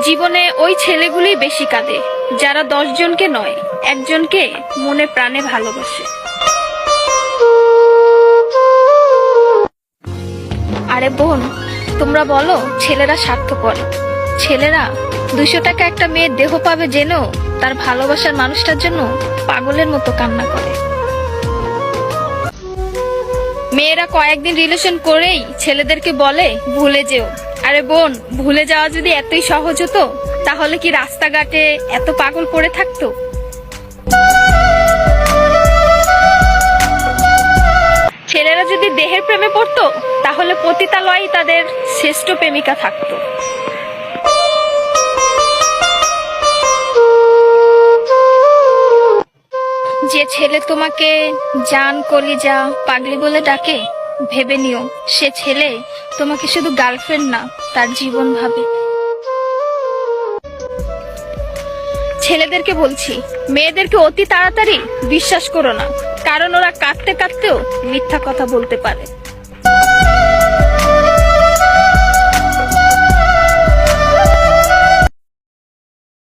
জীবনে ওই ছেলেগুলোই বেশি কাঁদে যারা 10 জনকে নয়, একজনকে মনে প্রাণে ভালোবাসে। আরে বোন, তোমরা বলো ছেলেরা স্বার্থপর। ছেলেরা 200 টাকা একটা মেয়ের দেহ পাবে জেনেও তার ভালোবাসার মানুষটার জন্য পাগলের মতো কান্না করে। মেয়েরা কয়েকদিন রিলেশন করেই ছেলেদেরকে বলে ভুলে যেও। আরে বোন, ভুলে যাওয়া যদি এতই সহজ হতো তাহলে কি রাস্তাঘাটে এত পাগল পড়ে থাকতো? ছেলেরা যদি দেহের প্রেমে পড়তো তাহলে পতিতালয়েই তাদের শ্রেষ্ঠ প্রেমিকা থাকতো। যে ছেলে তোমাকে জান, কলিজা, পাগলি বলে ডাকে, ভেবে নিও সে ছেলে তোমাকে শুধু গার্লফ্রেন্ড না, তার জীবন ভাবে। ছেলেদেরকে বলছি, মেয়েদেরকে অতি তাড়াতাড়ি বিশ্বাস করো না, কারণ ওরা কাঁদতে কাঁদতেও মিথ্যা কথা বলতে পারে।